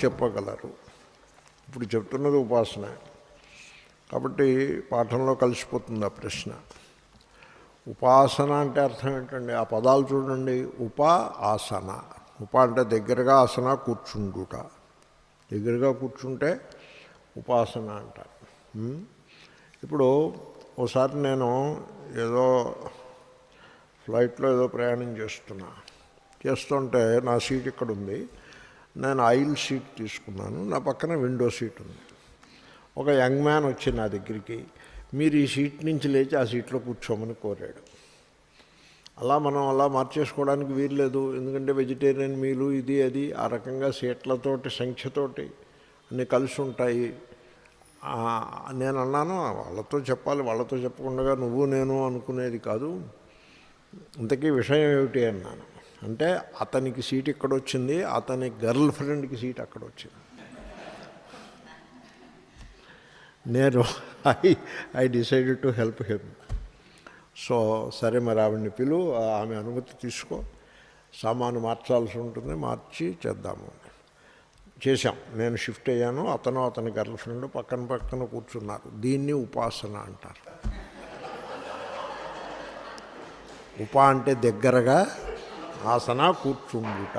చెప్పగలరు. ఇప్పుడు చెప్తున్నది ఉపాసన కాబట్టి పాఠంలో కలిసిపోతుంది ఆ ప్రశ్న. ఉపాసన అంటే అర్థం ఏంటండి? ఆ పదాలు చూడండి. ఉప ఆసన. ఉప అంటే దగ్గరగా, ఆసన కూర్చుండుట. దగ్గరగా కూర్చుంటే ఉపాసన అంటారు. ఇప్పుడు ఓసారి నేను ఏదో ఫ్లైట్లో ఏదో ప్రయాణం చేస్తుంటే నా సీట్ ఇక్కడ ఉంది. నేను ఐల్ సీట్ తీసుకున్నాను. నా పక్కన విండో సీట్ ఉంది. ఒక యంగ్ మ్యాన్ వచ్చి నా దగ్గరికి మీరు ఈ సీట్ నుంచి లేచి ఆ సీట్లో కూర్చోమని కోరాడు. మనం అలా మార్చేసుకోవడానికి వీల్లేదు. ఎందుకంటే వెజిటేరియన్ మీలు ఇది అది ఆ రకంగా సీట్లతోటి సంఖ్యతోటి అన్నీ కలిసి ఉంటాయి. నేను అన్నాను వాళ్ళతో చెప్పాలి, వాళ్ళతో చెప్పకుండా నువ్వు నేను అనుకునేది కాదు. ఇంతకీ విషయం ఏమిటి అన్నాను. అంటే అతనికి సీట్ ఇక్కడ వచ్చింది, అతని గర్ల్ ఫ్రెండ్కి సీట్ అక్కడ వచ్చింది. నేను I decided to help him. So సరే మరి ఆవిడ్ని పిలు, ఆమె అనుమతి తీసుకో, సామాను మార్చాల్సి ఉంటుంది, మార్చి చేద్దాము. చేశాం. నేను షిఫ్ట్ అయ్యాను. అతని గర్ల్ ఫ్రెండ్ పక్కన కూర్చున్నారు. దీన్ని ఉపాసన అంటారు. ఉప అంటే దగ్గరగా, ఆసన కూర్చుండుట.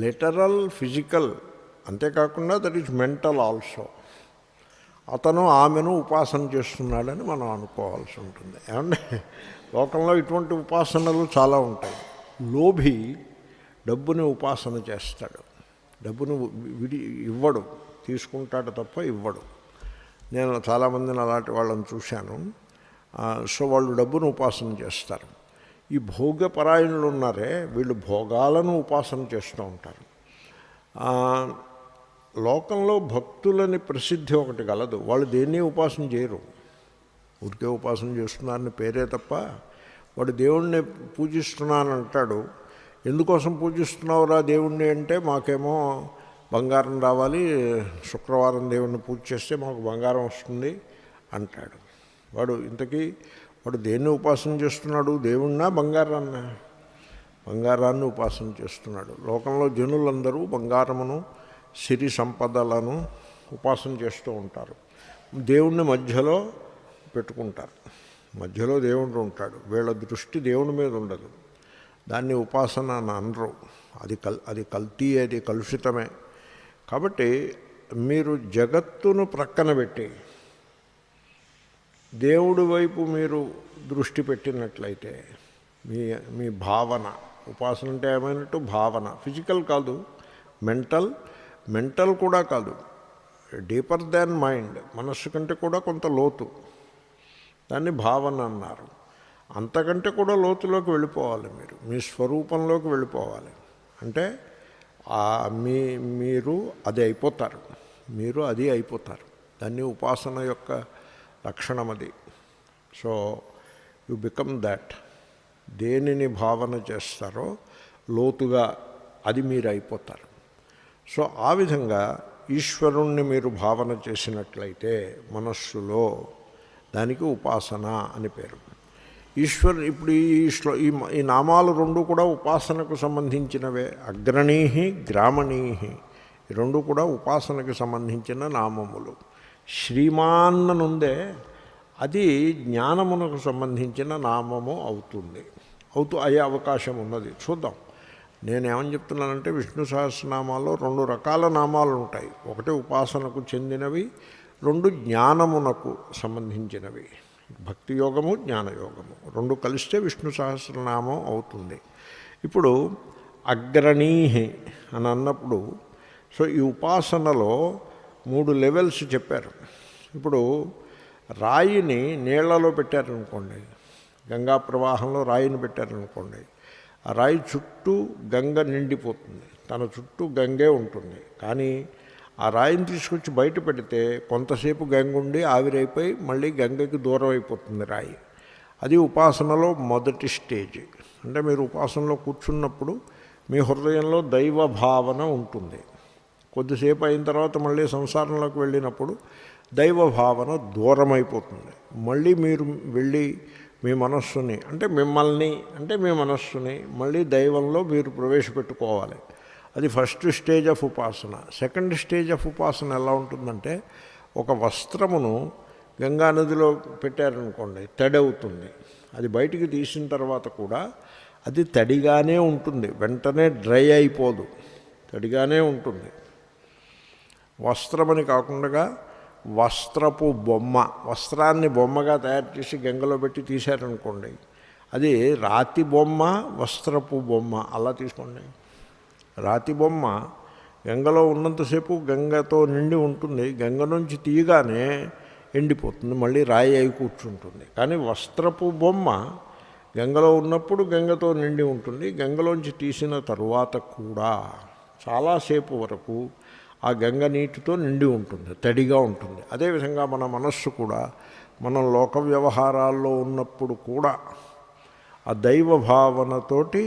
Literal physical. అంతేకాకుండా దట్ ఈజ్ మెంటల్ ఆల్సో. అతను ఆమెను ఉపాసన చేస్తున్నాడని మనం అనుకోవాల్సి ఉంటుంది. ఏమంటే లోకంలో ఇటువంటి ఉపాసనలు చాలా ఉంటాయి. లోభి డబ్బుని ఉపాసన చేస్తాడు. డబ్బును ఇవ్వడు, తీసుకుంటాడు తప్ప ఇవ్వడు. నేను చాలామందిని అలాంటి వాళ్ళని చూశాను. సో వాళ్ళు డబ్బును ఉపాసన చేస్తారు. ఈ భోగపరాయణులు ఉన్నారే, వీళ్ళు భోగాలను ఉపాసన చేస్తూ ఉంటారు. లోకంలో భక్తులని ప్రసిద్ధి ఒకటి గలదు. వాళ్ళు దేన్ని ఉపాసన చేయరు, ఊరికే ఉపాసన చేస్తున్నారని పేరే తప్ప వాడు దేవుణ్ణి పూజిస్తున్నానంటాడు. ఎందుకోసం పూజిస్తున్నావురా దేవుణ్ణి అంటే, మాకేమో బంగారం రావాలి, శుక్రవారం దేవుణ్ణి పూజ చేస్తే మాకు బంగారం వస్తుంది అంటాడు. వాడు దేన్ని ఉపాసన చేస్తున్నాడు? దేవుణ్ణా బంగారాన్న? బంగారాన్ని ఉపాసన చేస్తున్నాడు. లోకంలో జనులందరూ బంగారమును, సిరి సంపదలను ఉపాసన చేస్తూ ఉంటారు. దేవుణ్ణి మధ్యలో పెట్టుకుంటారు. మధ్యలో దేవుడు ఉంటాడు. వీళ్ళ దృష్టి దేవుని మీద ఉండదు. దాన్ని ఉపాసన అని అనరు. అది కల్తీ, అది కలుషితమే. కాబట్టి మీరు జగత్తును ప్రక్కన పెట్టి దేవుడి వైపు మీరు దృష్టి పెట్టినట్లయితే మీ భావన, ఉపాసన అంటే ఏమైనట్టు భావన, ఫిజికల్ కాదు, మెంటల్ కూడా కాదు, డీపర్ దాన్ మైండ్, మనస్సు కంటే కూడా కొంత లోతు, దాన్ని భావన అన్నారు. అంతకంటే కూడా లోతులోకి వెళ్ళిపోవాలి. మీరు మీ స్వరూపంలోకి వెళ్ళిపోవాలి. అంటే మీరు అది అయిపోతారు. మీరు అది అయిపోతారు. దాన్ని ఉపాసన యొక్క లక్షణం అది. So you become that. దేనిని భావన చేస్తారో లోతుగా అది మీరు అయిపోతారు. సో ఆ విధంగా ఈశ్వరుణ్ణి మీరు భావన చేసినట్లయితే మనస్సులో, దానికి ఉపాసన అని పేరు. ఇప్పుడు ఈ నామాలు రెండు కూడా ఉపాసనకు సంబంధించినవే. అగ్రణీహి, గ్రామణీహి, ఈ రెండు కూడా ఉపాసనకు సంబంధించిన నామములు. శ్రీమాన్ననుందే అది జ్ఞానమునకు సంబంధించిన నామము అయ్యే అవకాశం ఉన్నది. చూద్దాం. నేనేమని చెప్తున్నానంటే విష్ణు సహస్రనామాల్లో రెండు రకాల నామాలు ఉంటాయి. ఒకటి ఉపాసనకు చెందినవి, రెండు జ్ఞానమునకు సంబంధించినవి. భక్తి యోగము, జ్ఞానయోగము రెండు కలిస్తే విష్ణు సహస్రనామం అవుతుంది. ఇప్పుడు అగ్రణీహి అని అన్నప్పుడు సో ఈ ఉపాసనలో 3 లెవెల్స్ చెప్పారు. ఇప్పుడు రాయిని నీళ్లలో పెట్టారనుకోండి, గంగా ప్రవాహంలో రాయిని పెట్టారనుకోండి, ఆ రాయి చుట్టూ గంగ నిండిపోతుంది, తన చుట్టూ గంగే ఉంటుంది. కానీ ఆ రాయిని తీసుకొచ్చి బయట పెడితే కొంతసేపు గంగ ఉండి ఆవిరైపోయి మళ్ళీ గంగకి దూరం అయిపోతుంది రాయి. అది ఉపాసనలో మొదటి స్టేజ్. అంటే మీరు ఉపాసనలో కూర్చున్నప్పుడు మీ హృదయంలో దైవ భావన ఉంటుంది. కొద్దిసేపు అయిన తర్వాత మళ్ళీ సంసారంలోకి వెళ్ళినప్పుడు దైవ భావన దూరం అయిపోతుంది. మళ్ళీ మీరు వెళ్ళి మీ మనస్సుని, అంటే మిమ్మల్ని, అంటే మీ మనస్సుని మళ్ళీ దైవంలో మీరు ప్రవేశపెట్టుకోవాలి. అది ఫస్ట్ స్టేజ్ ఆఫ్ ఉపాసన. సెకండ్ స్టేజ్ ఆఫ్ ఉపాసన ఎలా ఉంటుందంటే, ఒక వస్త్రమును గంగా నదిలో పెట్టారనుకోండి, తడి అవుతుంది. అది బయటికి తీసిన తర్వాత కూడా అది తడిగానే ఉంటుంది, వెంటనే డ్రై అయిపోదు, తడిగానే ఉంటుంది. వస్త్రమని కాకుండా వస్త్రపు బొమ్మ, వస్త్రాన్ని బొమ్మగా తయారు చేసి గంగలో పెట్టి తీశారనుకోండి, అది రాతి బొమ్మ, వస్త్రపు బొమ్మ అలా తీసుకోండి. రాతి బొమ్మ గంగలో ఉన్నంతసేపు గంగతో నిండి ఉంటుంది, గంగ నుంచి తీయగానే ఎండిపోతుంది, మళ్ళీ రాయి అయి కూర్చుంటుంది. కానీ వస్త్రపు బొమ్మ గంగలో ఉన్నప్పుడు గంగతో నిండి ఉంటుంది, గంగలోంచి తీసిన తరువాత కూడా చాలాసేపు వరకు ఆ గంగ నీటితో నిండి ఉంటుంది, తడిగా ఉంటుంది. అదేవిధంగా మన మనస్సు కూడా మనం లోక వ్యవహారాల్లో ఉన్నప్పుడు కూడా ఆ దైవ భావనతోటి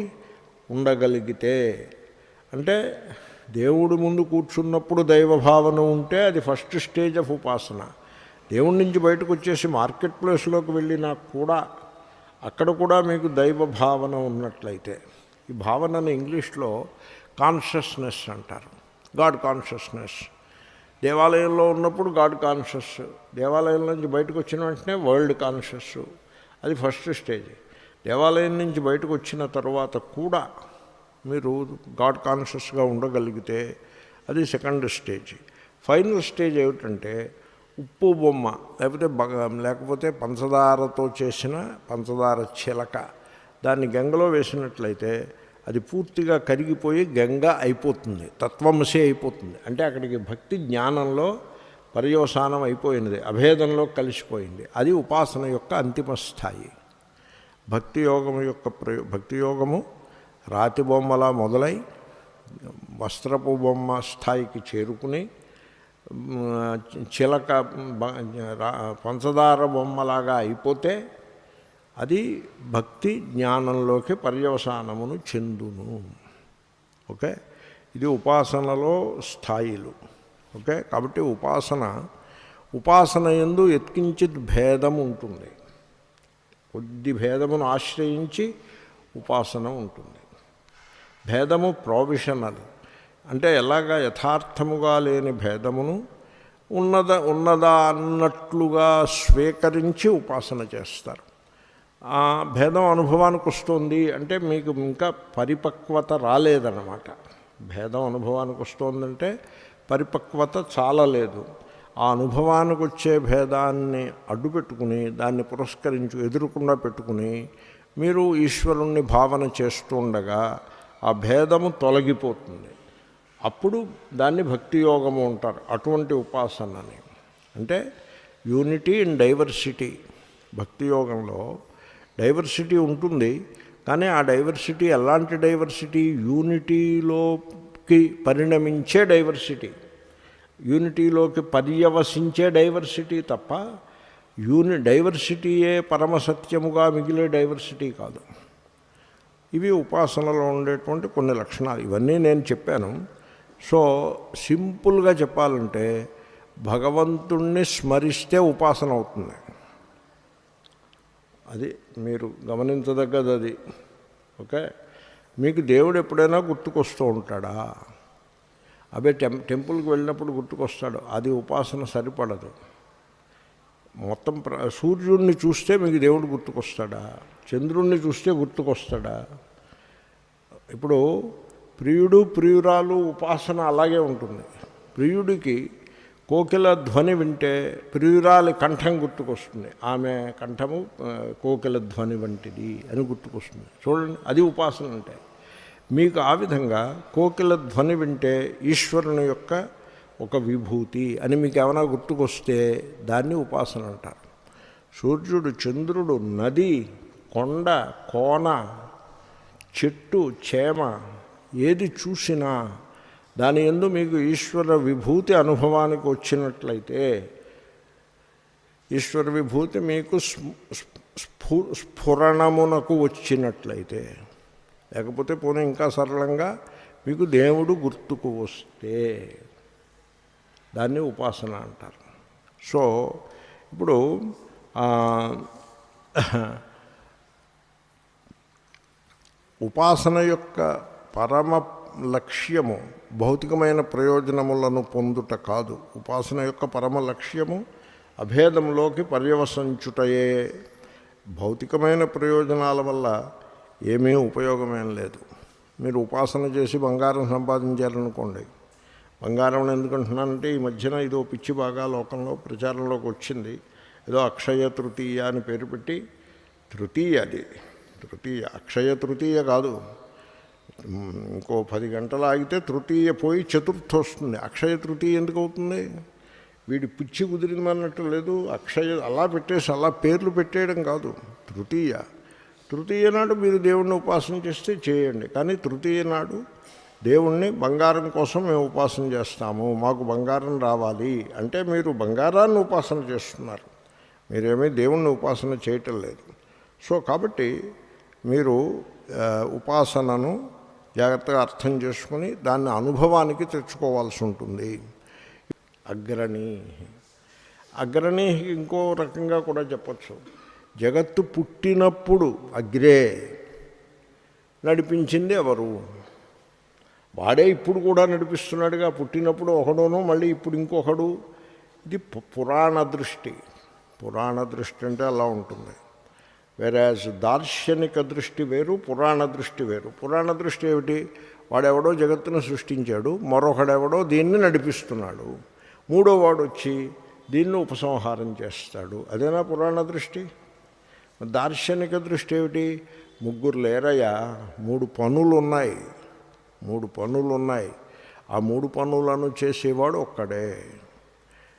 ఉండగలిగితే, అంటే దేవుడి ముందు కూర్చున్నప్పుడు దైవ భావన ఉంటే అది ఫస్ట్ స్టేజ్ ఆఫ్ ఉపాసన. దేవుడి నుంచి బయటకు వచ్చేసి మార్కెట్ ప్లేస్లోకి వెళ్ళినా కూడా అక్కడ కూడా మీకు దైవ భావన ఉన్నట్లయితే, ఈ భావనను ఇంగ్లీష్లో కాన్షియస్నెస్ అంటారు, గాడ్ కాన్షియస్నెస్. దేవాలయంలో ఉన్నప్పుడు గాడ్ కాన్షియస్, దేవాలయం నుంచి బయటకు వచ్చిన వెంటనే వరల్డ్ కాన్షియస్, అది ఫస్ట్ స్టేజ్. దేవాలయం నుంచి బయటకు వచ్చిన తర్వాత కూడా మీరు గాడ్ కాన్షియస్గా ఉండగలిగితే అది సెకండ్ స్టేజ్. ఫైనల్ స్టేజ్ ఏమిటంటే ఉప్పు బొమ్మ, లేకపోతే పంచదారతో చేసిన పంచదార చిలక, దాన్ని గంగలో వేసినట్లయితే అది పూర్తిగా కరిగిపోయి గంగ అయిపోతుంది, తత్వమసి అయిపోతుంది. అంటే అక్కడికి భక్తి జ్ఞానంలో పర్యవసానం అయిపోయినది, అభేదంలో కలిసిపోయింది. అది ఉపాసన యొక్క అంతిమ స్థాయి. భక్తి యోగము రాతి బొమ్మలా మొదలై వస్త్రపు బొమ్మ స్థాయికి చేరుకుని చిలక పంచదార బొమ్మలాగా అయిపోతే అది భక్తి జ్ఞానంలోకి పర్యవసానమును చెందును. ఓకే, ఇది ఉపాసనలో స్థాయిలు. ఓకే, కాబట్టి ఉపాసన యందు యత్కించిత్ భేదం ఉంటుంది, కొద్ది భేదమును ఆశ్రయించి ఉపాసన ఉంటుంది. భేదము ప్రొవిషనల్, అంటే ఎలాగా యథార్థముగా లేని భేదమును ఉన్నదా అన్నట్లుగా స్వీకరించి ఉపాసన చేస్తారు. ఆ భేదం అనుభవానికి వస్తుంది అంటే మీకు ఇంకా పరిపక్వత రాలేదన్నమాట. భేదం అనుభవానికి వస్తుందంటే పరిపక్వత చాలలేదు. ఆ అనుభవానికి వచ్చే భేదాన్ని అడ్డుపెట్టుకుని దాన్ని ఎదురుకుండా పెట్టుకుని మీరు ఈశ్వరుణ్ణి భావన చేస్తూ ఉండగా ఆ భేదము తొలగిపోతుంది. అప్పుడు దాన్ని భక్తి యోగము అంటారు. అటువంటి ఉపాసనని అంటే యూనిటీ ఇన్ డైవర్సిటీ. భక్తి యోగంలో డైవర్సిటీ ఉంటుంది, కానీ ఆ డైవర్సిటీ ఎలాంటి డైవర్సిటీ? యూనిటీలోకి పరిణమించే డైవర్సిటీ, యూనిటీలోకి పర్యవసించే డైవర్సిటీ తప్ప డైవర్సిటీయే పరమసత్యముగా మిగిలే డైవర్సిటీ కాదు. ఇవి ఉపాసనలో ఉండేటువంటి కొన్ని లక్షణాలు. ఇవన్నీ నేను చెప్పాను. సో సింపుల్గా చెప్పాలంటే భగవంతుణ్ణి స్మరిస్తే ఉపాసన అవుతుంది. అది మీరు గమనించదగ్గది అది. ఓకే, మీకు దేవుడు ఎప్పుడైనా గుర్తుకొస్తూ ఉంటాడా? అదే టెంపుల్కి వెళ్ళినప్పుడు గుర్తుకొస్తాడు, అది ఉపాసన సరిపడదు. మొత్తం సూర్యుడిని చూస్తే మీకు దేవుడు గుర్తుకొస్తాడా? చంద్రుణ్ణి చూస్తే గుర్తుకొస్తాడా? ఇప్పుడు ప్రియుడు ప్రియురాలు ఉపాసన అలాగే ఉంటుంది. ప్రియుడికి కోకిల ధ్వని వింటే ప్రియురాలి కంఠం గుర్తుకొస్తుంది, ఆమె కంఠము కోకిల ధ్వని వంటిది అని గుర్తుకొస్తుంది. చూడండి, అది ఉపాసన అంటే. మీకు ఆ విధంగా కోకిల ధ్వని వింటే ఈశ్వరుని యొక్క ఒక విభూతి అని మీకు ఏమైనా గుర్తుకొస్తే దాన్ని ఉపాసన అంటారు. సూర్యుడు, చంద్రుడు, నది, కొండ, కోన, చెట్టు, చేమ ఏది చూసినా దాని యందు మీకు ఈశ్వర విభూతి అనుభవానికి వచ్చినట్లయితే, ఈశ్వర విభూతి మీకు స్ఫురణమునకు వచ్చినట్లయితే, లేకపోతే పోనీ ఇంకా సరళంగా మీకు దేవుడు గుర్తుకు వస్తే దాన్ని ఉపాసన అంటారు. సో ఇప్పుడు ఉపాసన యొక్క పరమ లక్ష్యము భౌతికమైన ప్రయోజనములను పొందుట కాదు. ఉపాసన యొక్క పరమ లక్ష్యము అభేదంలోకి పర్యవసించుటయే. భౌతికమైన ప్రయోజనాల వల్ల ఏమీ ఉపయోగమేం లేదు. మీరు ఉపాసన చేసి బంగారం సంపాదించారనుకోండి, బంగారం ఎందుకంటున్నానంటే ఈ మధ్యన ఇదో పిచ్చి బాగా లోకంలో ప్రచారంలోకి వచ్చింది. ఏదో అక్షయ తృతీయ అని పేరు పెట్టి, తృతీయ అది తృతీయ, అక్షయ తృతీయ కాదు. ఇంకో 10 గంటలు ఆగితే తృతీయ పోయి చతుర్థ వస్తుంది. అక్షయ తృతీయ ఎందుకు అవుతుంది? వీడి పిచ్చి కుదిరిందన్నట్టు లేదు. అక్షయ అలా పెట్టేసి అలా పేర్లు పెట్టేయడం కాదు. తృతీయ నాడు మీరు దేవుణ్ణి ఉపాసన చేస్తే చేయండి, కానీ తృతీయ నాడు దేవుణ్ణి బంగారం కోసం మేము ఉపాసన చేస్తాము, మాకు బంగారం రావాలి అంటే మీరు బంగారాన్ని ఉపాసన చేస్తున్నారు, మీరేమీ దేవుణ్ణి ఉపాసన చేయటం లేదు. సో కాబట్టి మీరు ఉపాసనను జాగ్రత్తగా అర్థం చేసుకుని దాన్ని అనుభవానికి తెచ్చుకోవాల్సి ఉంటుంది. అగ్రణి ఇంకో రకంగా కూడా చెప్పచ్చు. జగత్తు పుట్టినప్పుడు అగ్రే నడిపించింది ఎవరు? వాడే ఇప్పుడు కూడా నడిపిస్తున్నాడుగా. పుట్టినప్పుడు ఒకడును, మళ్ళీ ఇప్పుడు ఇంకొకడు. ఇది పురాణ దృష్టి అంటే అలా ఉంటుంది. వేరేజ్ దార్శనిక దృష్టి వేరు, పురాణ దృష్టి వేరు. పురాణ దృష్టి ఏమిటి? వాడెవడో జగత్తును సృష్టించాడు, మరొకడెవడో దీన్ని నడిపిస్తున్నాడు, మూడో వాడు వచ్చి దీన్ని ఉపసంహారం చేస్తాడు. అదేనా పురాణ దృష్టి? దార్శనిక దృష్టి ఏమిటి? ముగ్గురు లేరయ్యా, 3 పనులు ఉన్నాయి. ఆ 3 పనులను చేసేవాడు ఒక్కడే.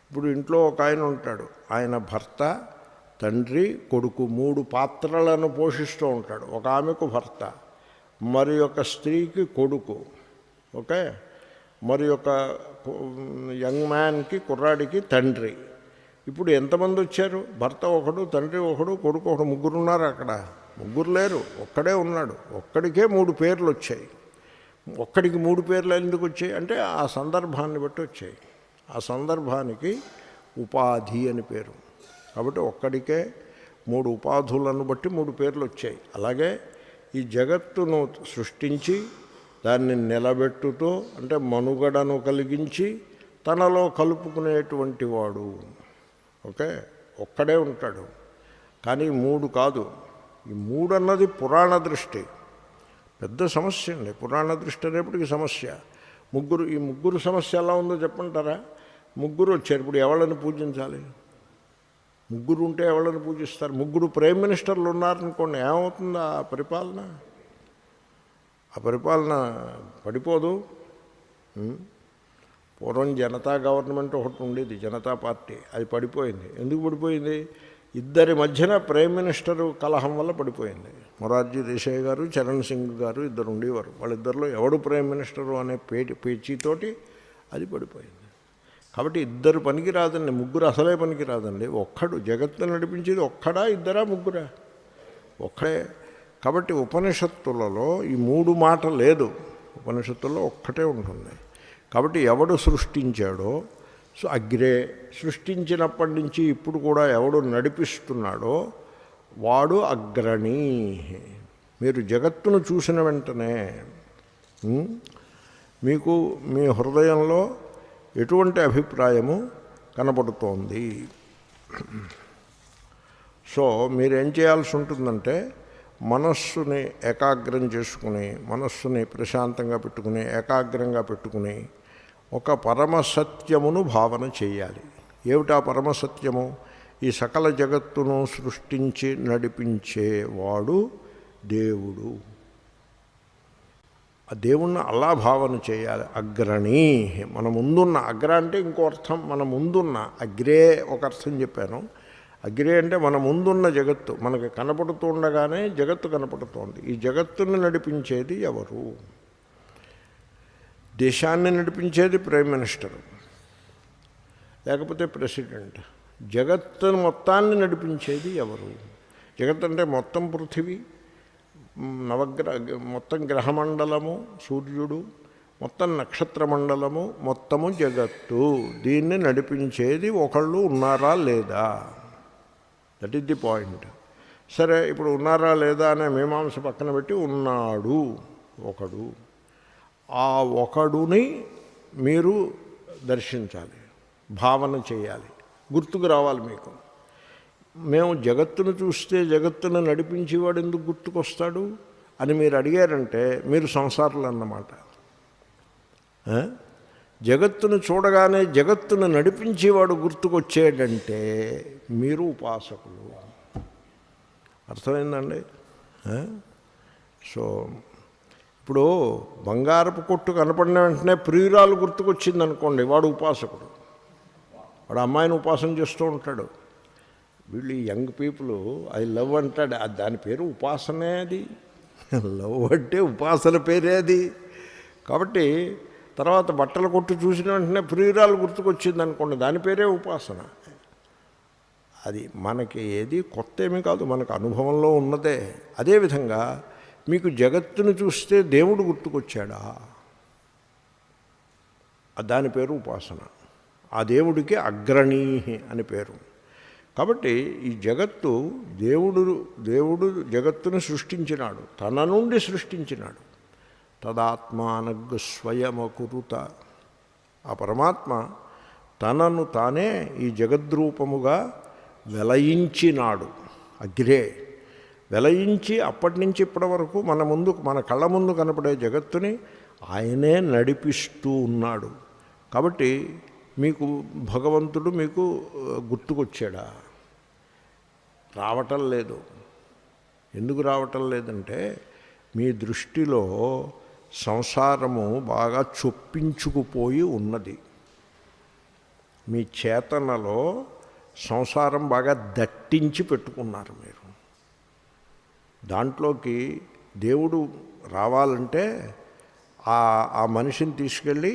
ఇప్పుడు ఇంట్లో ఒక ఆయన ఉంటాడు, ఆయన భర్త, తండ్రి, కొడుకు 3 పాత్రలను పోషిస్తూ ఉంటాడు. ఒక ఆమెకు భర్త, మరి ఒక స్త్రీకి కొడుకు, ఓకే, మరి ఒక యంగ్ మ్యాన్కి, కుర్రాడికి తండ్రి. ఇప్పుడు ఎంతమంది వచ్చారు? భర్త ఒకడు, తండ్రి ఒకడు, కొడుకు ఒకడు, 3 ఉన్నారు అక్కడ. 3 లేరు, ఒక్కడే ఉన్నాడు. ఒక్కడికే 3 పేర్లు వచ్చాయి. ఒక్కడికి 3 పేర్లు ఎందుకు వచ్చాయి అంటే ఆ సందర్భాన్ని బట్టి వచ్చాయి. ఆ సందర్భానికి ఉపాధి అని పేరు. కాబట్టి ఒక్కడికే 3 ఉపాధులను బట్టి 3 పేర్లు వచ్చాయి. అలాగే ఈ జగత్తును సృష్టించి దాన్ని నిలబెట్టుతూ, అంటే మనుగడను కలిగించి తనలో కలుపుకునేటువంటి వాడు, ఓకే, ఒక్కడే ఉంటాడు. కానీ 3 కాదు. ఈ 3 అన్నది పురాణ దృష్టి, పెద్ద సమస్య అండి. పురాణ దృష్టి అనేప్పటికీ సమస్య. ఈ ముగ్గురు సమస్య ఎలా ఉందో చెప్పంటారా? 3 వచ్చారు, ఇప్పుడు ఎవళ్ళని పూజించాలి? 3 ఉంటే ఎవళ్ళని పూజిస్తారు? 3 ప్రైమ్ మినిస్టర్లు ఉన్నారనుకోండి, ఏమవుతుంది ఆ పరిపాలన? ఆ పరిపాలన పడిపోదు. పూర్వం జనతా గవర్నమెంట్ ఒకటి ఉండేది, జనతా పార్టీ, అది పడిపోయింది. ఎందుకు పడిపోయింది? ఇద్దరి మధ్యన ప్రైమ్ మినిస్టరు కలహం వల్ల పడిపోయింది. మొరార్జీ దేశాయ్ గారు, చరణ్ సింగ్ గారు ఇద్దరు ఉండేవారు. వాళ్ళిద్దరిలో ఎవడు ప్రైమ్ మినిస్టరు అనే పేచీతోటి అది పడిపోయింది. కాబట్టి 2 పనికి రాదండి, 3 అసలే పనికి రాదండి. ఒక్కడు జగత్తు నడిపించేది ఒక్కడా, 2రా, 3రా? ఒక్కడే. కాబట్టి ఉపనిషత్తులలో ఈ 3 మాట లేదు. ఉపనిషత్తుల్లో ఒక్కటే ఉంటుంది. కాబట్టి ఎవడు సృష్టించాడో, సో అగ్రే, సృష్టించినప్పటి నుంచి ఇప్పుడు కూడా ఎవడు నడిపిస్తున్నాడో వాడు అగ్రణీ. మీరు జగత్తును చూసిన వెంటనే మీకు మీ హృదయంలో ఎటువంటి అభిప్రాయము కనబడుతోంది? సో మీరేం చేయాల్సి ఉంటుందంటే మనస్సుని ఏకాగ్రం చేసుకుని, మనస్సుని ప్రశాంతంగా పెట్టుకుని, ఏకాగ్రంగా పెట్టుకుని ఒక పరమసత్యమును భావన చేయాలి. ఏమిటా పరమసత్యము? ఈ సకల జగత్తును సృష్టించి నడిపించేవాడు దేవుడు. ఆ దేవుణ్ణి అలా భావన చేయాలి. అగ్రణీ, మన ముందున్న, అగ్ర అంటే ఇంకో అర్థం, మన ముందున్న. అగ్రే ఒక అర్థం చెప్పాను. అగ్రే అంటే మన ముందున్న జగత్తు, మనకు కనపడుతుండగానే జగత్తు కనపడుతోంది. ఈ జగత్తును నడిపించేది ఎవరు? దేశాన్ని నడిపించేది ప్రైమ్ మినిస్టరు, లేకపోతే ప్రెసిడెంట్. జగత్తును మొత్తాన్ని నడిపించేది ఎవరు? జగత్ అంటే మొత్తం పృథివీ, మొత్తం గ్రహమండలము, సూర్యుడు, మొత్తం నక్షత్ర మండలము, మొత్తము జగత్తు. దీన్ని నడిపించేది ఒకళ్ళు ఉన్నారా లేదా? That is the point. సరే, ఇప్పుడు ఉన్నారా లేదా అనే మీమాంస పక్కన పెట్టి ఉన్నాడు ఒకడు. ఆ ఒకడుని మీరు దర్శించాలి, భావన చేయాలి, గుర్తుకు రావాలి మీకు. మేము జగత్తును చూస్తే జగత్తును నడిపించేవాడు ఎందుకు గుర్తుకొస్తాడు అని మీరు అడిగారంటే మీరు సంసారులు అన్నమాట. జగత్తును చూడగానే జగత్తును నడిపించేవాడు గుర్తుకొచ్చేటంటే మీరు ఉపాసకులు. అర్థమైందండి? సో ఇప్పుడు బంగారపు కొట్టు కనపడిన వెంటనే ప్రియురాలు గుర్తుకొచ్చింది అనుకోండి, వాడు ఉపాసకుడు. వాడు అమ్మాయిని ఉపాసన చేస్తూ ఉంటాడు. వీళ్ళు యంగ్ పీపుల్ ఐ లవ్ అంటాడు, దాని పేరు ఉపాసనే. అది లవ్ అంటే ఉపాసన పేరే అది. కాబట్టి తర్వాత బట్టల కొట్టు చూసిన వెంటనే ప్రియురాలు గుర్తుకొచ్చింది అనుకోండి, దాని పేరే ఉపాసన. అది మనకి ఏది కొత్త ఏమీ కాదు, మనకు అనుభవంలో ఉన్నదే. అదేవిధంగా మీకు జగత్తును చూస్తే దేవుడు గుర్తుకొచ్చాడా, దాని పేరు ఉపాసన. ఆ దేవుడికి అగ్రణీ అని పేరు. కాబట్టి ఈ జగత్తు దేవుడు జగత్తును సృష్టించినాడు, తన నుండి సృష్టించినాడు. తదాత్మానగ్ స్వయమకురుత. ఆ పరమాత్మ తనను తానే ఈ జగద్రూపముగా వెలయించినాడు. అగ్రే వెలయించి అప్పటి నుంచి ఇప్పటి వరకు మన కళ్ళ ముందు కనపడే జగత్తుని ఆయనే నడిపిస్తూ ఉన్నాడు. కాబట్టి మీకు భగవంతుడు మీకు గుర్తుకొచ్చాడా? రావటం లేదు. ఎందుకు రావటం లేదంటే మీ దృష్టిలో సంసారము బాగా చొప్పించుకుపోయి ఉన్నది. మీ చేతనలో సంసారం బాగా దట్టించి పెట్టుకున్నారు మీరు. దాంట్లోకి దేవుడు రావాలంటే ఆ మనిషిని తీసుకెళ్ళి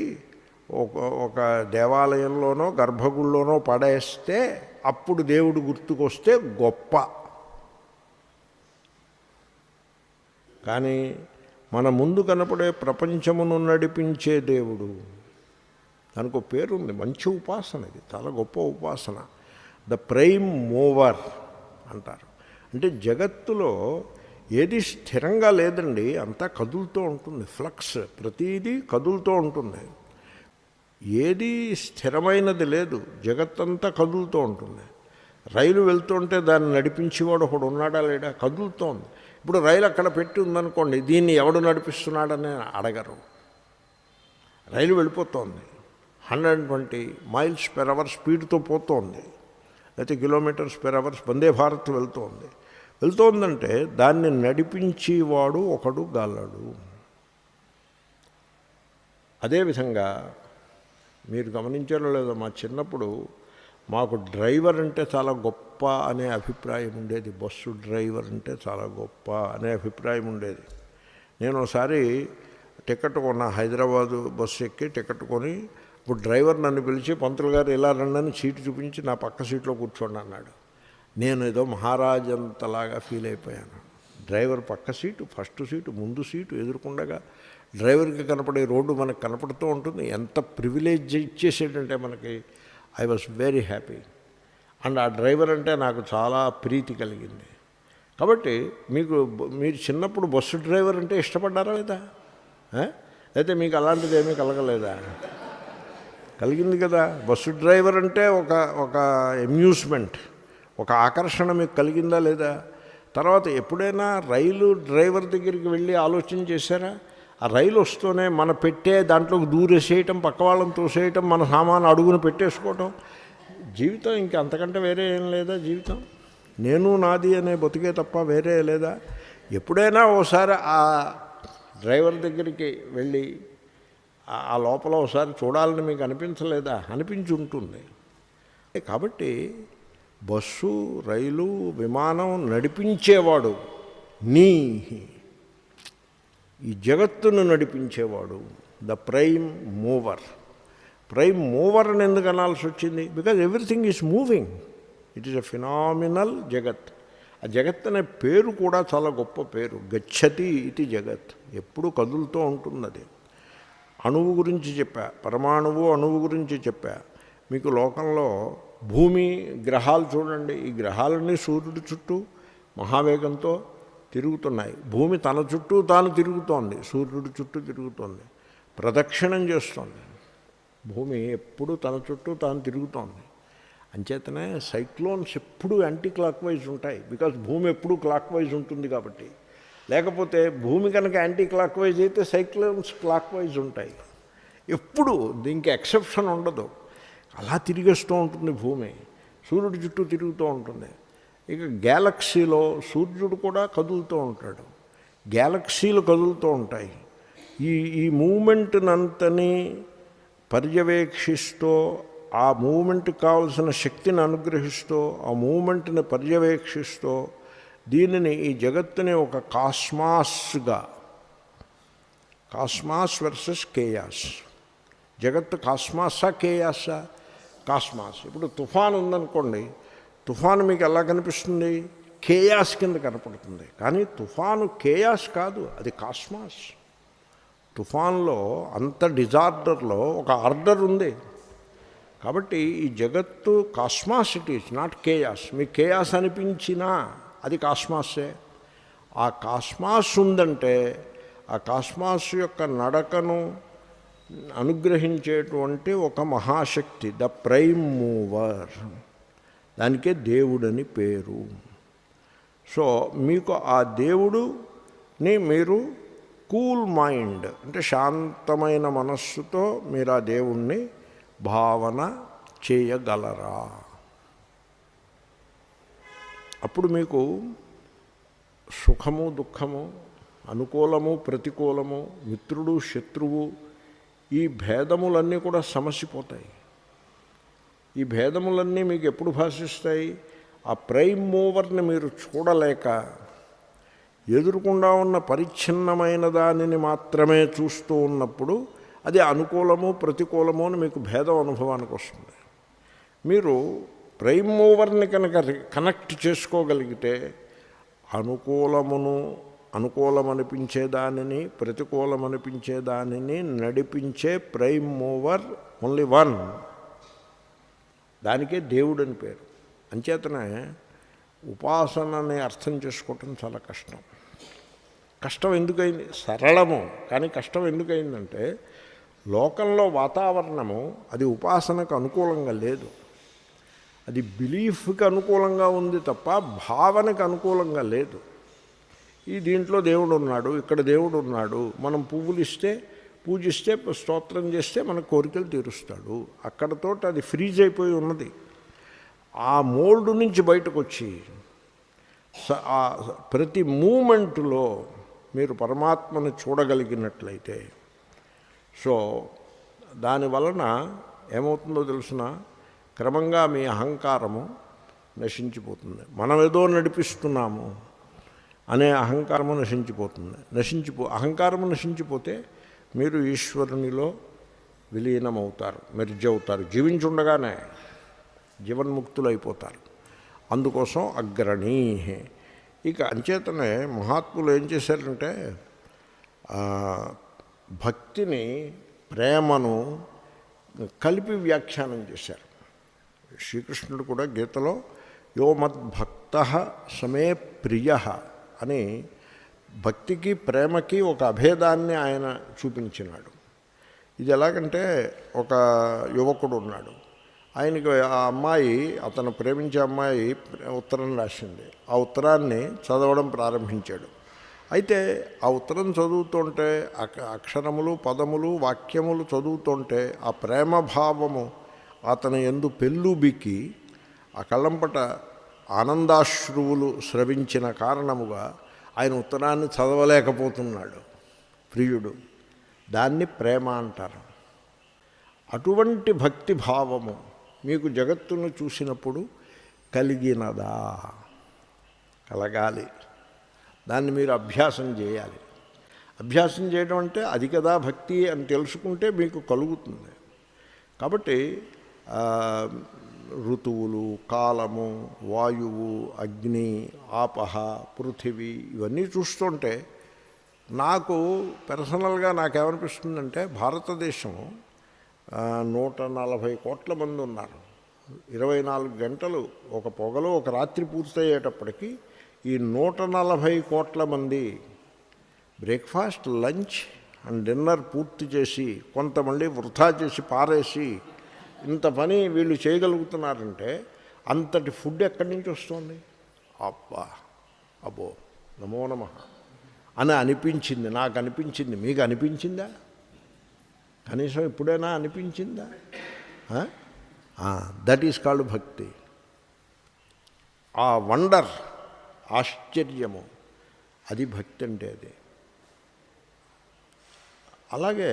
ఒక దేవాలయంలోనో గర్భగుడిలోనో పడేస్తే అప్పుడు దేవుడు గుర్తుకొస్తే గొప్ప. కానీ మన ముందు కనపడే ప్రపంచమును నడిపించే దేవుడు, దానికి ఒక పేరుంది, మంచి ఉపాసన. ఇది చాలా గొప్ప ఉపాసన. ద ప్రైమ్ మూవర్ అంటారు. అంటే జగత్తులో ఏది స్థిరంగా లేదండి, అంతా కదులుతూ ఉంటుంది. ఫ్లక్స్, ప్రతీదీ కదులుతూ ఉంటుంది. ఏది స్థిరమైనది లేదు, జగత్తంతా కదులుతూ ఉంటుంది. రైలు వెళ్తుంటే దాన్ని నడిపించేవాడు ఒకడు ఉన్నాడా లేడా? కదులుతోంది. ఇప్పుడు రైలు అక్కడ పెట్టి ఉందనుకోండి, దీన్ని ఎవడు నడిపిస్తున్నాడని అడగరు. రైలు వెళ్ళిపోతుంది, 120 మైల్స్ పెర్ అవర్ స్పీడ్తో పోతోంది, అయితే kilometres per hours Vande Bharat వెళ్తోందంటే దాన్ని నడిపించేవాడు ఒకడు గలడు. అదేవిధంగా మీరు గమనించారో లేదో, మా చిన్నప్పుడు మాకు డ్రైవర్ అంటే చాలా గొప్ప అనే అభిప్రాయం ఉండేది. బస్సు డ్రైవర్ అంటే చాలా గొప్ప అనే అభిప్రాయం ఉండేది. నేను ఒకసారి టికెట్ కొన్నా, హైదరాబాదు బస్సు ఎక్కి టికెట్ కొని, ఇప్పుడు డ్రైవర్ నన్ను పిలిచి, పంతులు గారు ఇలా రండి సీటు చూపించి నా పక్క సీట్లో కూర్చోండి అన్నాడు. నేను ఏదో మహారాజంతలాగా ఫీల్ అయిపోయాను. డ్రైవర్ పక్క సీటు, ఫస్ట్ సీటు, ముందు సీటు ఎదుర్కొండగా డ్రైవర్కి కనపడే రోడ్డు మనకు కనపడుతూ ఉంటుంది. ఎంత ప్రివిలేజ్ ఇచ్చేసేటంటే మనకి. I was very happy. And ఆ డ్రైవర్ అంటే నాకు చాలా ప్రీతి కలిగింది. కాబట్టి మీరు చిన్నప్పుడు బస్సు డ్రైవర్ అంటే ఇష్టపడ్డారా లేదా? అయితే మీకు అలాంటిది ఏమీ కలగలేదా? కలిగింది కదా. బస్సు డ్రైవర్ అంటే ఒక అమ్యూజ్మెంట్, ఒక ఆకర్షణ మీకు కలిగిందా లేదా? తర్వాత ఎప్పుడైనా రైలు డ్రైవర్ దగ్గరికి వెళ్ళి ఆలోచన చేశారా? ఆ రైలు వస్తూనే మన పెట్టే దాంట్లోకి దూరేసేయటం, పక్క వాళ్ళని తోసేయటం, మన సామాను అడుగును పెట్టేసుకోవటం. జీవితం ఇంకా అంతకంటే వేరే ఏం లేదా? జీవితం నేను నాది అనే బతికే తప్ప వేరే లేదా? ఎప్పుడైనా ఓసారి ఆ డ్రైవర్ దగ్గరికి వెళ్ళి ఆ లోపల ఒకసారి చూడాలని మీకు అనిపించలేదా? అనిపించి ఉంటుంది. కాబట్టి బస్సు, రైలు, విమానం నడిపించేవాడు ఈ జగత్తును నడిపించేవాడు the prime mover. Prime mover అని ఎందుకు అనాల్సి వచ్చింది? Because everything is moving. It is a phenomenal జగత్. ఆ జగత్ అనే పేరు కూడా చాలా గొప్ప పేరు. గచ్చతి ఇది జగత్, ఎప్పుడు కదులుతూ ఉంటుంది. అది అణువు గురించి చెప్పా, పరమాణువు అణువు గురించి చెప్పా. మీకు లోకంలో భూమి, గ్రహాలు చూడండి. ఈ గ్రహాలన్నీ సూర్యుడి చుట్టూ మహావేగంతో తిరుగుతున్నాయి. భూమి తన చుట్టూ తాను తిరుగుతోంది, సూర్యుడి చుట్టూ తిరుగుతోంది. ప్రదక్షిణం చేస్తోంది. భూమి ఎప్పుడు తన చుట్టూ తాను తిరుగుతోంది. అంచేతనే సైక్లోన్స్ ఎప్పుడూ యాంటీ క్లాక్ వైజ్ ఉంటాయి, బికాజ్ భూమి ఎప్పుడూ క్లాక్ వైజ్ ఉంటుంది కాబట్టి. లేకపోతే భూమి కనుక యాంటీ క్లాక్ వైజ్ అయితే సైక్లోన్స్ క్లాక్ వైజ్ ఉంటాయి. ఎప్పుడు దీనికి ఎక్సెప్షన్ ఉండదు. అలా తిరిగేస్తూ ఉంటుంది భూమి, సూర్యుడి చుట్టూ తిరుగుతూ ఉంటుంది. ఇక గ్యాలక్సీలో సూర్యుడు కూడా కదులుతూ ఉంటాడు, గ్యాలక్సీలు కదులుతూ ఉంటాయి. ఈ మూమెంట్నంతని పర్యవేక్షిస్తూ, ఆ మూమెంట్కి కావలసిన శక్తిని అనుగ్రహిస్తూ, ఆ మూమెంట్ని పర్యవేక్షిస్తూ, దీనిని ఈ జగత్తుని ఒక కాస్మాస్గా, కాస్మాస్ వర్సెస్ కేయాస్, జగత్తు కాస్మాసా కేయాసా? కాస్మాస్. ఇప్పుడు తుఫాన్ ఉందనుకోండి, తుఫాను మీకు ఎలా కనిపిస్తుంది? కేయాస్ కింద కనపడుతుంది. కానీ తుఫాను కేయాస్ కాదు, అది కాస్మాస్. తుఫాన్లో అంత డిజార్డర్లో ఒక ఆర్డర్ ఉంది. కాబట్టి ఈ జగత్తు cosmos, it is not chaos. మీకు కేయాస్ అనిపించినా అది కాస్మాసే. ఆ కాస్మాస్ ఉందంటే ఆ కాస్మాస్ యొక్క నడకను అనుగ్రహించేటువంటి ఒక మహాశక్తి, ద ప్రైమ్ మూవర్, దానికే దేవుడని పేరు. సో మీకు ఆ దేవుడుని మీరు కూల్ మైండ్ అంటే శాంతమైన మనస్సుతో మీరు ఆ దేవుణ్ణి భావన చేయగలరా? అప్పుడు మీకు సుఖము దుఃఖము, అనుకూలము ప్రతికూలము, మిత్రుడు శత్రువు, ఈ భేదములన్నీ కూడా సమసిపోతాయి. ఈ భేదములన్నీ మీకు ఎప్పుడు భాషిస్తాయి? ఆ ప్రైమ్ మూవర్ని మీరు చూడలేక ఎదురుకుండా ఉన్న పరిచ్ఛిన్నమైన దానిని మాత్రమే చూస్తూ ఉన్నప్పుడు అది అనుకూలము ప్రతికూలము అని మీకు భేదం అనుభవానికి వస్తుంది. మీరు ప్రైమ్ మూవర్ని కనుక కనెక్ట్ చేసుకోగలిగితే అనుకూలమనిపించే దానిని ప్రతికూలమనిపించే దానిని నడిపించే ప్రైమ్ మూవర్ ఓన్లీ వన్, దానికే దేవుడని పేరు. అంచేతనే ఉపాసనని అర్థం చేసుకోవటం చాలా కష్టం. కష్టం ఎందుకైంది? సరళము, కానీ కష్టం ఎందుకైందంటే లోకంలో వాతావరణము అది ఉపాసనకు అనుకూలంగా లేదు. అది బిలీఫ్కి అనుకూలంగా ఉంది తప్ప భావనకు అనుకూలంగా లేదు. ఈ దీంట్లో దేవుడు ఉన్నాడు, ఇక్కడ దేవుడు ఉన్నాడు, మనం పువ్వులు ఇస్తే పూజిస్తే స్తోత్రం చేస్తే మన కోరికలు తీరుస్తాడు, అక్కడతో అది ఫ్రీజ్ అయిపోయి ఉన్నది. ఆ మోల్డ్ నుంచి బయటకు వచ్చి ప్రతి మూమెంట్లో మీరు పరమాత్మను చూడగలిగినట్లయితే, సో దానివలన ఏమవుతుందో తెలుసిన, క్రమంగా మీ అహంకారము నశించిపోతుంది. మనం ఏదో నడిపిస్తున్నాము అనే అహంకారము నశించిపోతుంది. అహంకారము నశించిపోతే మీరు ఈశ్వరునిలో విలీనమవుతారు, మెర్జ్ అవుతారు. జీవించుండగానే జీవన్ముక్తులు అయిపోతారు. అందుకోసం అగ్రణీ. ఇక అంచేతనే మహాత్ములు ఏం చేశారంటే భక్తిని ప్రేమను కలిపి వ్యాఖ్యానం చేశారు. శ్రీకృష్ణుడు కూడా గీతలో యో మద్భక్త సమే ప్రియ అని భక్తికి ప్రేమకి ఒక అభేదాన్ని ఆయన చూపించినాడు. ఇది ఎలాగంటే ఒక యువకుడు ఉన్నాడు, ఆయనకి ఆ అమ్మాయి, అతను ప్రేమించే అమ్మాయి ఉత్తరం రాసింది. ఆ ఉత్తరాన్ని చదవడం ప్రారంభించాడు. అయితే ఆ ఉత్తరం చదువుతుంటే అక్షరములు పదములు వాక్యములు చదువుతుంటే ఆ ప్రేమభావము అతని యందు పెళ్ళుబికి ఆ కళ్ళంపట ఆనందాశ్రువులు స్రవించిన కారణముగా ఆయన ఉత్తరాన్ని చదవలేకపోతున్నాడు ప్రియుడు. దాన్ని ప్రేమ అంటారు. అటువంటి భక్తి భావము మీకు జగత్తును చూసినప్పుడు కలిగినదా? కలగాలి. దాన్ని మీరు అభ్యాసం చేయాలి. అభ్యాసం చేయడం అంటే అది కదా భక్తి అని తెలుసుకుంటే మీకు కలుగుతుంది. కాబట్టి ఋతువులు, కాలము, వాయువు, అగ్ని, ఆపహ, పృథివీ ఇవన్నీ చూస్తుంటే నాకు పర్సనల్గా నాకేమనిపిస్తుందంటే భారతదేశం 140 కోట్ల మంది ఉన్నారు. 24 గంటలు ఒక పొగలో ఒక రాత్రి పూర్తయ్యేటప్పటికీ ఈ 140 కోట్ల మంది బ్రేక్ఫాస్ట్, లంచ్ అండ్ డిన్నర్ పూర్తి చేసి కొంతమంది వృధా చేసి పారేసి ఇంత పని వీళ్ళు చేయగలుగుతున్నారంటే అంతటి ఫుడ్ ఎక్కడి నుంచి వస్తుంది? అబ్బా అబ్బో నమో నమః అని అనిపించింది, నాకు అనిపించింది. మీకు అనిపించిందా? కనీసం ఎప్పుడైనా అనిపించిందా? దట్ ఈస్ కాల్డ్ భక్తి. ఆ వండర్, ఆశ్చర్యము, అది భక్తి అంటే. అది అలాగే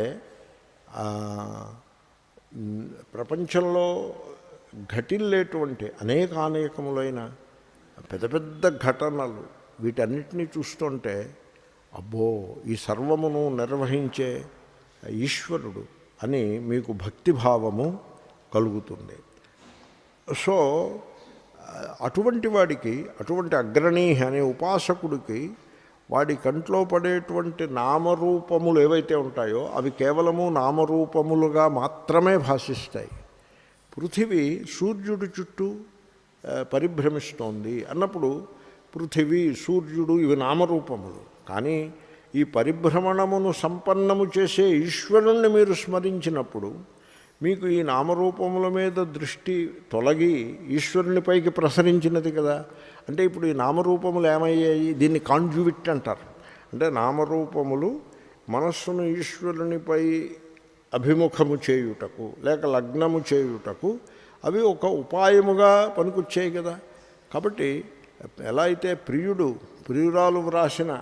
ప్రపంచంలో ఘటిల్లేటువంటి అనేకములైన పెద్ద పెద్ద ఘటనలు, వీటన్నిటినీ చూస్తుంటే అబ్బో ఈ సర్వమును నిర్వహించే ఈశ్వరుడు అని మీకు భక్తిభావము కలుగుతుంది. సో అటువంటి వాడికి, అటువంటి అగ్రణీ అనే ఉపాసకుడికి వాడి కంట్లో పడేటువంటి నామరూపములు ఏవైతే ఉంటాయో అవి కేవలము నామరూపములుగా మాత్రమే భాషిస్తాయి. పృథివీ సూర్యుడి చుట్టూ పరిభ్రమిస్తోంది అన్నప్పుడు పృథివీ, సూర్యుడు ఇవి నామరూపములు. కానీ ఈ పరిభ్రమణమును సంపన్నము చేసే ఈశ్వరుణ్ణి మీరు స్మరించినప్పుడు మీకు ఈ నామరూపముల మీద దృష్టి తొలగి ఈశ్వరునిపైకి ప్రసరించినది కదా. అంటే ఇప్పుడు ఈ నామరూపములు ఏమయ్యాయి? దీన్ని కాంజువిట్ అంటారు. అంటే నామరూపములు మనస్సును ఈశ్వరునిపై అభిముఖము చేయుటకు లేక లగ్నము చేయుటకు అవి ఒక ఉపాయముగా పనికొచ్చాయి కదా. కాబట్టి ఎలా అయితే ప్రియురాలు వ్రాసిన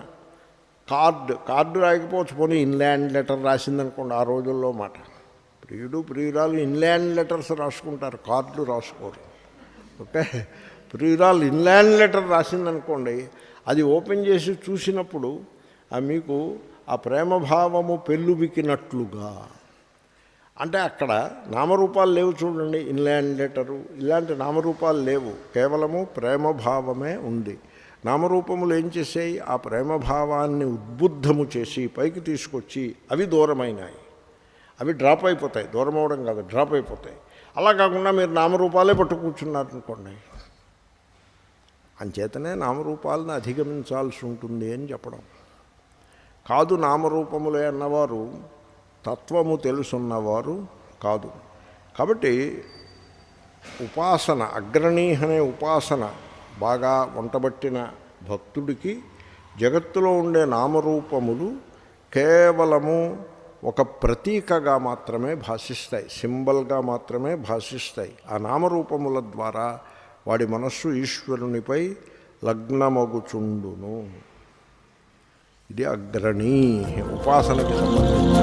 కార్డు రాయకపోవచ్చు, పోనీ ఇన్లాండ్ లెటర్ రాసిందనుకోండి. ఆ రోజుల్లో మాట, ప్రియురాలు ఇన్లాండ్ లెటర్స్ రాసుకుంటారు, కార్డులు రాసుకోరు. ఓకే, ప్రియురాలు ఇన్లాండ్ లెటర్ రాసిందనుకోండి, అది ఓపెన్ చేసి చూసినప్పుడు మీకు ఆ ప్రేమభావము పెళ్ళుబికినట్లుగా. అంటే అక్కడ నామరూపాలు లేవు చూడండి. ఇన్లాండ్ లెటరు ఇలాంటి నామరూపాలు లేవు, కేవలము ప్రేమభావమే ఉంది. నామరూపములు ఏం చేసాయి? ఆ ప్రేమభావాన్ని ఉద్బుద్ధము చేసి పైకి తీసుకొచ్చి అవి దూరమైనాయి. అవి డ్రాప్ అయిపోతాయి, దూరం అవడం కాదు, డ్రాప్ అయిపోతాయి. అలా కాకుండా మీరు నామరూపాలే పట్టు కూర్చున్నారనుకోండి, అంచేతనే నామరూపాలను అధిగమించాల్సి ఉంటుంది అని చెప్పడం కాదు. నామరూపములే అన్నవారు తత్వము తెలుసున్నవారు కాదు. కాబట్టి ఉపాసన, అగ్రణీ అనే ఉపాసన బాగా వంటబట్టిన భక్తుడికి జగత్తులో ఉండే నామరూపములు కేవలము ఒక ప్రతీకగా మాత్రమే భాషిస్తాయి, సింబల్గా మాత్రమే భాషిస్తాయి. ఆ నామరూపముల ద్వారా వాడి మనస్సు ఈశ్వరునిపై లగ్నమగుచుండును. ఇది అగ్రణీ ఉపాసనకి సంబంధించిన